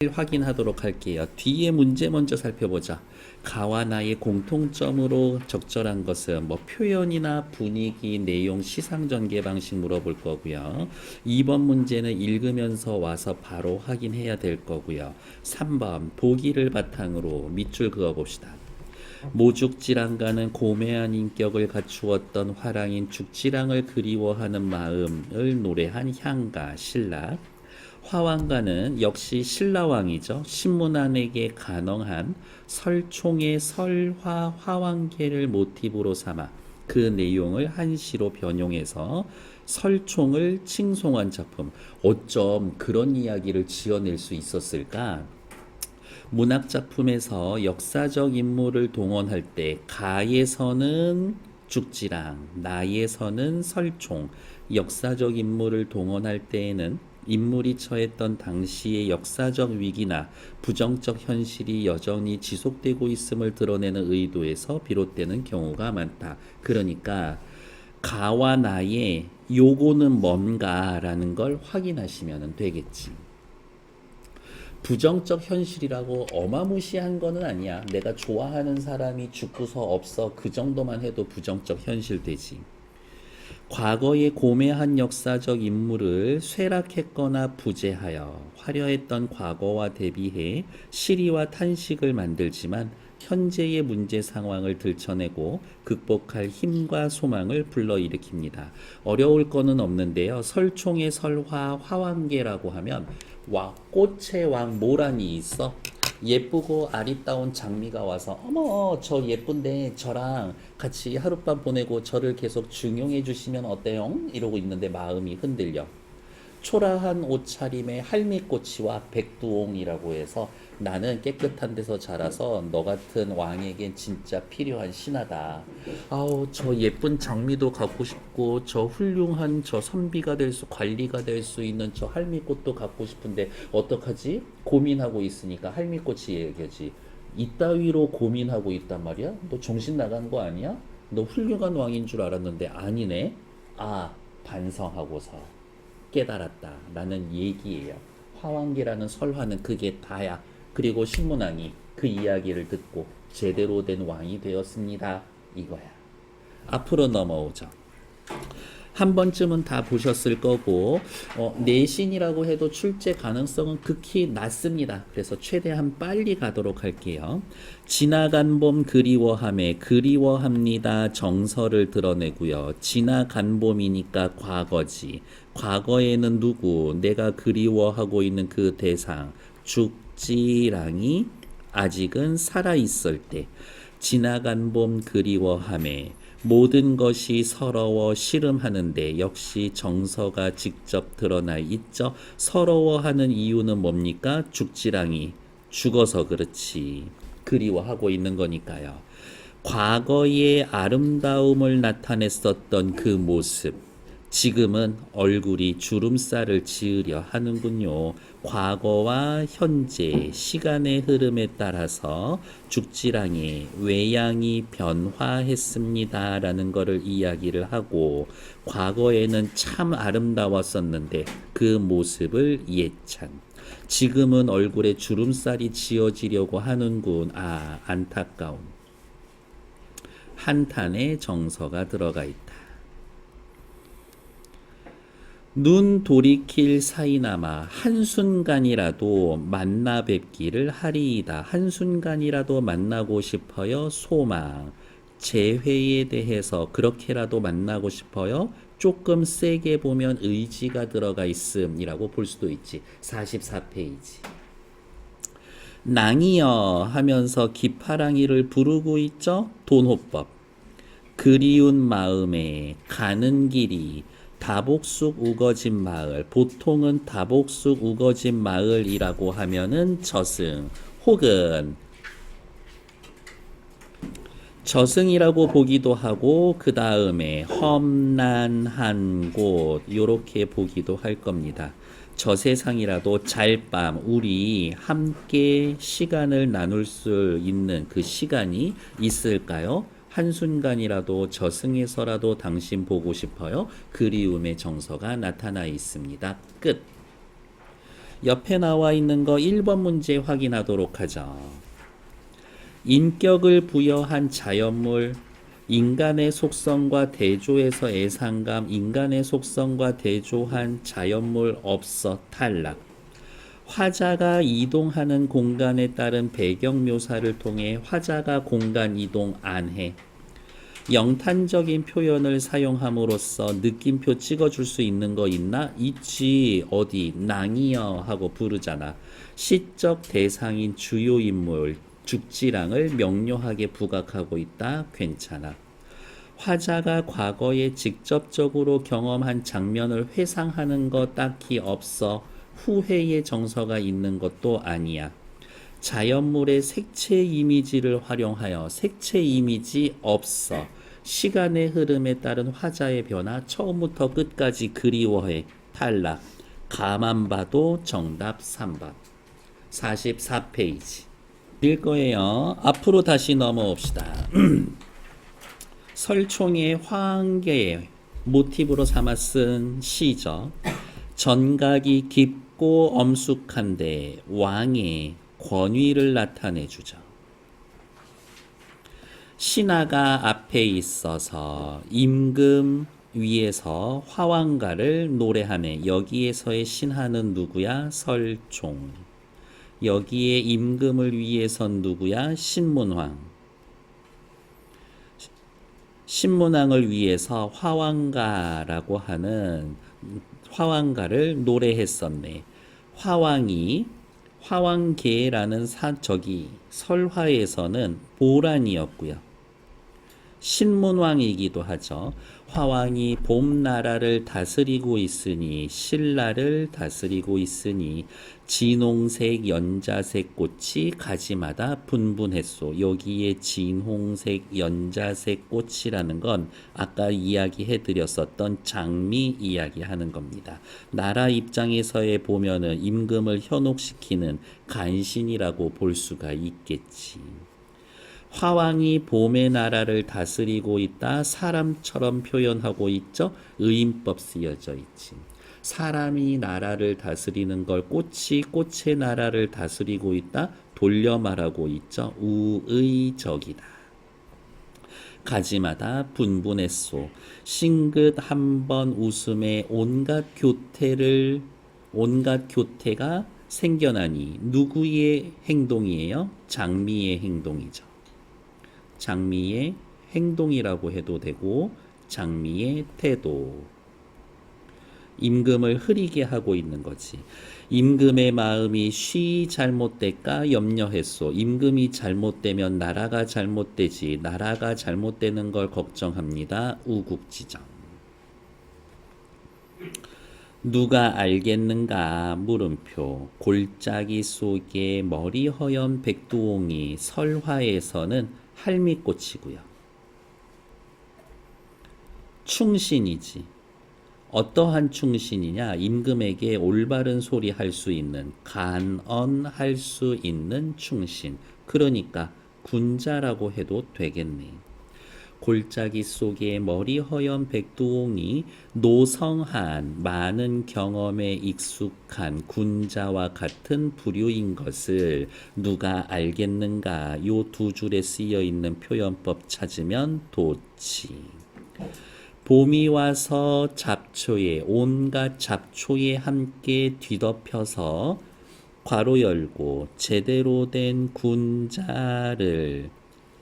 확인하도록 할게요. 뒤에 문제 먼저 살펴보자. 가와 나의 공통점으로 적절한 것은 뭐 표현이나 분위기, 내용, 시상 전개 방식 물어볼 거고요. 2번 문제는 읽으면서 와서 바로 확인해야 될 거고요. 3번 보기를 바탕으로 밑줄 그어 봅시다. 모죽지랑가는 고매한 인격을 갖추었던 화랑인 죽지랑을 그리워하는 마음을 노래한 향가 신라. 화왕가는 역시 신라왕이죠. 신문안에게 간언한 설총의 설화 화왕계를 모티브로 삼아 그 내용을 한시로 변용해서 설총을 칭송한 작품. 어쩜 그런 이야기를 지어낼 수 있었을까? 문학작품에서 역사적 인물을 동원할 때 가에서는 죽지랑, 나에서는 설총, 역사적 인물을 동원할 때에는 인물이 처했던 당시의 역사적 위기나 부정적 현실이 여전히 지속되고 있음을 드러내는 의도에서 비롯되는 경우가 많다. 그러니까 가와 나의 요거는 뭔가라는 걸 확인하시면 되겠지. 부정적 현실이라고 어마무시한 거는 아니야. 내가 좋아하는 사람이 죽고서 없어. 그 정도만 해도 부정적 현실 되지. 과거의 고매한 역사적 인물을 쇠락했거나 부재하여 화려했던 과거와 대비해 시리와 탄식을 만들지만 현재의 문제 상황을 들춰내고 극복할 힘과 소망을 불러일으킵니다. 어려울 거는 없는데요. 설총의 설화 화왕계라고 하면 와 꽃의 왕 모란이 있어. 예쁘고 아리따운 장미가 와서 어머 저 예쁜데 저랑 같이 하룻밤 보내고 저를 계속 중용해 주시면 어때요? 이러고 있는데 마음이 흔들려. 초라한 옷차림의 할미꽃이와 백두옹이라고 해서 나는 깨끗한 데서 자라서 너 같은 왕에겐 진짜 필요한 신하다. 아우 저 예쁜 장미도 갖고 싶고 저 훌륭한 저 선비가 될 수 관리가 될 수 있는 저 할미꽃도 갖고 싶은데 어떡하지? 고민하고 있으니까 할미꽃이 얘기하지. 이따위로 고민하고 있단 말이야? 너 정신 나간 거 아니야? 너 훌륭한 왕인 줄 알았는데 아니네. 아 반성하고서 깨달았다 라는 얘기예요. 화왕계라는 설화는 그게 다야. 그리고 신문왕이 그 이야기를 듣고 제대로 된 왕이 되었습니다 이거야. 앞으로 넘어오죠. 한 번쯤은 다 보셨을 거고 내신이라고 해도 출제 가능성은 극히 낮습니다. 그래서 최대한 빨리 가도록 할게요. 지나간 봄 그리워함에 그리워합니다 정서를 드러내고요. 지나간 봄이니까 과거지. 과거에는 누구? 내가 그리워하고 있는 그 대상 죽지랑이 아직은 살아있을 때 지나간 봄 그리워함에 모든 것이 서러워 씨름하는데 역시 정서가 직접 드러나 있죠. 서러워하는 이유는 뭡니까? 죽지랑이 죽어서 그렇지. 그리워하고 있는 거니까요. 과거의 아름다움을 나타냈었던 그 모습. 지금은 얼굴이 주름살을 지으려 하는군요. 과거와 현재, 시간의 흐름에 따라서 죽지랑의 외양이 변화했습니다. 라는 것을 이야기를 하고, 과거에는 참 아름다웠었는데 그 모습을 예찬. 지금은 얼굴에 주름살이 지어지려고 하는군. 아, 안타까운. 한탄의 정서가 들어가 있다. 눈 돌이킬 사이나마 한순간이라도 만나 뵙기를 하리이다. 한순간이라도 만나고 싶어요. 소망. 재회에 대해서 그렇게라도 만나고 싶어요. 조금 세게 보면 의지가 들어가 있음이라고 볼 수도 있지. 44페이지. 낭이여 하면서 기파랑이를 부르고 있죠. 돈호법. 그리운 마음에 가는 길이 다복숙 우거진 마을. 보통은 다복숙 우거진 마을이라고 하면은 저승 혹은 저승이라고 보기도 하고 그 다음에 험난한 곳 요렇게 보기도 할 겁니다. 저 세상이라도 잘밤 우리 함께 시간을 나눌 수 있는 그 시간이 있을까요? 한순간이라도 저승에서라도 당신 보고 싶어요. 그리움의 정서가 나타나 있습니다. 끝. 옆에 나와 있는 거 1번 문제 확인하도록 하죠. 인격을 부여한 자연물, 인간의 속성과 대조해서 애상감, 인간의 속성과 대조한 자연물 없어 탈락. 화자가 이동하는 공간에 따른 배경 묘사를 통해 화자가 공간 이동 안 해. 영탄적인 표현을 사용함으로써 느낌표 찍어줄 수 있는 거 있나? 있지. 어디? 낭이여 하고 부르잖아. 시적 대상인 주요 인물 죽지랑을 명료하게 부각하고 있다. 괜찮아. 화자가 과거에 직접적으로 경험한 장면을 회상하는 거 딱히 없어. 후회의 정서가 있는 것도 아니야. 자연물의 색채 이미지를 활용하여 색채 이미지 없어. 시간의 흐름에 따른 화자의 변화 처음부터 끝까지 그리워해. 탈락. 가만 봐도 정답 3번. 44페이지. 일 거예요. 앞으로 다시 넘어옵시다. 설총의 화환계 모티브로 삼아 쓴 시죠. 전각이 깊고 엄숙한데 왕의 권위를 나타내주죠. 신하가 앞에 있어서 임금 위에서 화왕가를 노래하네. 여기에서의 신하는 누구야? 설총. 여기에 임금을 위해선 누구야? 신문왕. 신문왕을 위해서 화왕가라고 하는 화왕가를 노래했었네. 화왕계라는 설화에서는 보란이었고요. 신문왕이기도 하죠. 화왕이 봄나라를 다스리고 있으니 신라를 다스리고 있으니 진홍색 연자색 꽃이 가지마다 분분했소. 여기에 진홍색 연자색 꽃이라는 건 아까 이야기해드렸었던 장미 이야기하는 겁니다. 나라 입장에서의 보면은 임금을 현혹시키는 간신이라고 볼 수가 있겠지. 화왕이 봄의 나라를 다스리고 있다. 사람처럼 표현하고 있죠. 의인법 쓰여져 있지. 사람이 나라를 다스리는 걸 꽃의 나라를 다스리고 있다. 돌려 말하고 있죠. 우의적이다. 가지마다 분분했소. 싱긋 한번 웃음에 온갖 교태가 생겨나니 누구의 행동이에요? 장미의 행동이죠. 장미의 행동이라고 해도 되고 장미의 태도. 임금을 흐리게 하고 있는 거지. 임금의 마음이 쉬 잘못될까 염려했소. 임금이 잘못되면 나라가 잘못되지. 나라가 잘못되는 걸 걱정합니다. 우국지정. 누가 알겠는가? 물음표. 골짜기 속에 머리 허연 백두옹이 설화에서는 할미꽃이고요. 충신이지. 어떠한 충신이냐? 임금에게 올바른 소리 할 수 있는, 간언할 수 있는 충신. 그러니까 군자라고 해도 되겠네. 골짜기 속에 머리 허연 백두옹이 노성한 많은 경험에 익숙한 군자와 같은 부류인 것을 누가 알겠는가? 요 두 줄에 쓰여 있는 표현법 찾으면 좋지. 봄이 와서 잡초에 온갖 잡초에 함께 뒤덮여서 괄호 열고 제대로 된 군자를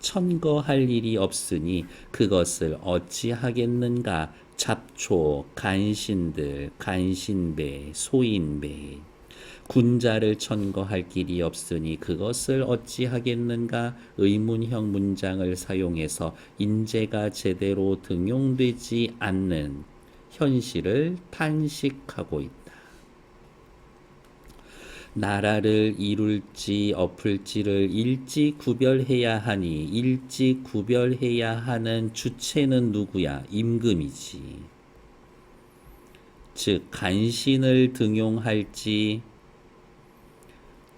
천거할 일이 없으니 그것을 어찌하겠는가? 잡초, 간신들, 간신배, 소인배. 군자를 천거할 길이 없으니 그것을 어찌하겠는가? 의문형 문장을 사용해서 인재가 제대로 등용되지 않는 현실을 탄식하고 있다. 나라를 이룰지 엎을지를 일찍 구별해야 하니 일찍 구별해야 하는 주체는 누구야? 임금이지. 즉 간신을 등용할지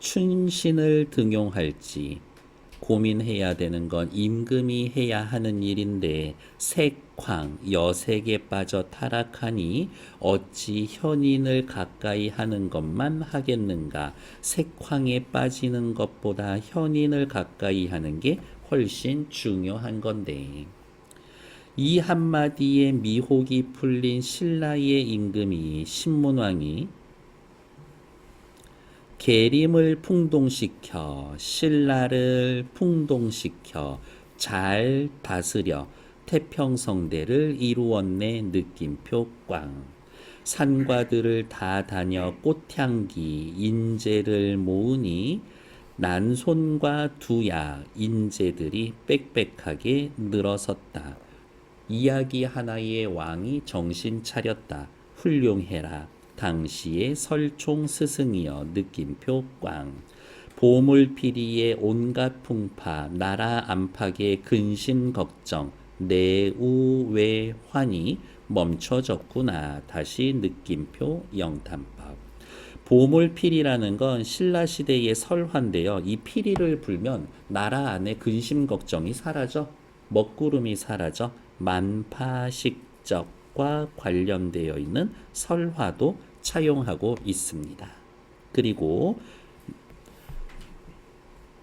춘신을 등용할지 고민해야 되는 건 임금이 해야 하는 일인데 색황 여색에 빠져 타락하니 어찌 현인을 가까이 하는 것만 하겠는가. 색황에 빠지는 것보다 현인을 가까이 하는 게 훨씬 중요한 건데. 이 한마디에 미혹이 풀린 신라의 임금이 신문왕이 계림을 풍동시켜 신라를 풍동시켜 잘 다스려 태평성대를 이루었네. 느낌표 꽝. 산과들을 다 다녀 꽃향기 인재를 모으니 난손과 두야 인재들이 빽빽하게 늘어섰다. 이야기 하나의 왕이 정신 차렸다. 훌륭해라. 당시의 설총 스승이여. 느낌표 꽝. 보물피리의 온갖 풍파 나라 안팎의 근심 걱정 내우외환이 멈춰졌구나. 다시 느낌표 영탄법. 보물피리라는 건 신라시대의 설화인데요. 이 피리를 불면 나라 안에 근심 걱정이 사라져. 먹구름이 사라져. 만파식적과 관련되어 있는 설화도 차용하고 있습니다. 그리고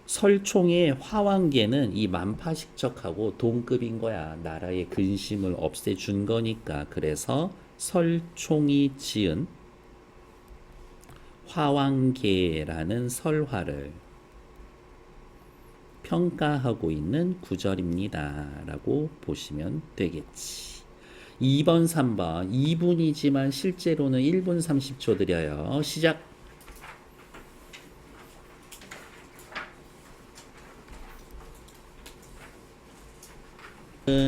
설총의 화왕계는 이 만파식적하고 동급인 거야. 나라의 근심을 없애준 거니까. 그래서 설총이 지은 화왕계라는 설화를 평가하고 있는 구절입니다. 라고 보시면 되겠지. 2번, 3번 2분이지만 실제로는 1분 30초 드려요. 시작!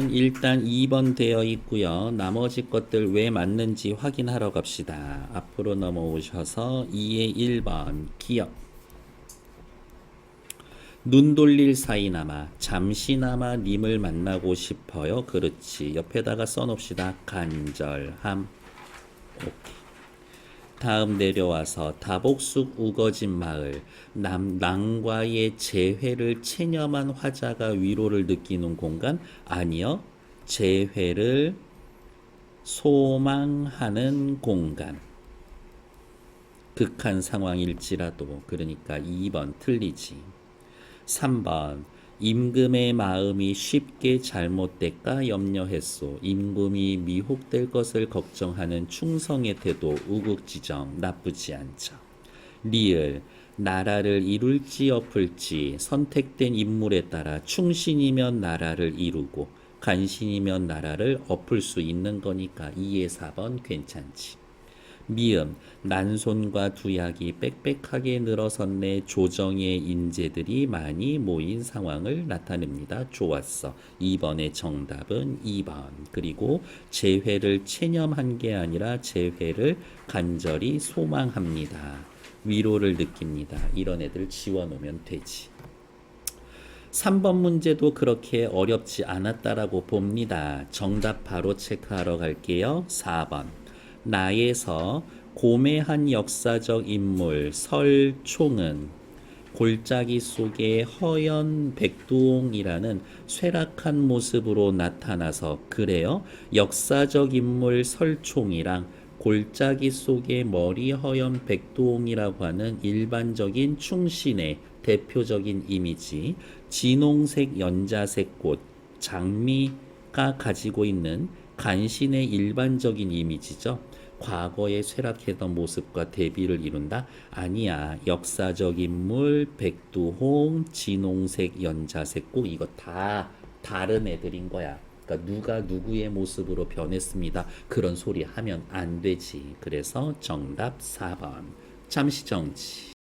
일단 2번 되어 있고요. 나머지 것들 왜 맞는지 확인하러 갑시다. 앞으로 넘어오셔서 2의 1번 기억. 눈 돌릴 사이나마 잠시나마 님을 만나고 싶어요. 그렇지. 옆에다가 써놓읍시다. 간절함. 오케이. 다음 내려와서 다복숙 우거진 마을 남과의 재회를 체념한 화자가 위로를 느끼는 공간. 아니요. 재회를 소망하는 공간. 극한 상황일지라도. 그러니까 2번 틀리지. 3번 임금의 마음이 쉽게 잘못될까 염려했소. 임금이 미혹될 것을 걱정하는 충성의 태도 우국지정 나쁘지 않죠. 리을 나라를 이룰지 엎을지 선택된 인물에 따라 충신이면 나라를 이루고 간신이면 나라를 엎을 수 있는 거니까 2의 4번 괜찮지. 미음 난손과 두약이 빽빽하게 늘어섰네. 조정의 인재들이 많이 모인 상황을 나타냅니다. 좋았어. 2번의 정답은 2번. 그리고 재회를 체념한 게 아니라 재회를 간절히 소망합니다. 위로를 느낍니다. 이런 애들 지워놓으면 되지. 3번 문제도 그렇게 어렵지 않았다라고 봅니다. 정답 바로 체크하러 갈게요. 4번 나에서 고매한 역사적 인물 설총은 골짜기 속에 허연 백두홍이라는 쇠락한 모습으로 나타나서 그래요. 역사적 인물 설총이랑 골짜기 속에 머리 허연 백두홍이라고 하는 일반적인 충신의 대표적인 이미지, 진홍색 연자색 꽃, 장미가 가지고 있는 간신의 일반적인 이미지죠. 과거에 쇠락했던 모습과 대비를 이룬다? 아니야. 역사적 인물, 백두홍, 진홍색, 연자색 꽃 이거 다 다른 애들인 거야. 그러니까 누가 누구의 모습으로 변했습니다. 그런 소리 하면 안 되지. 그래서 정답 4번. 잠시 정지.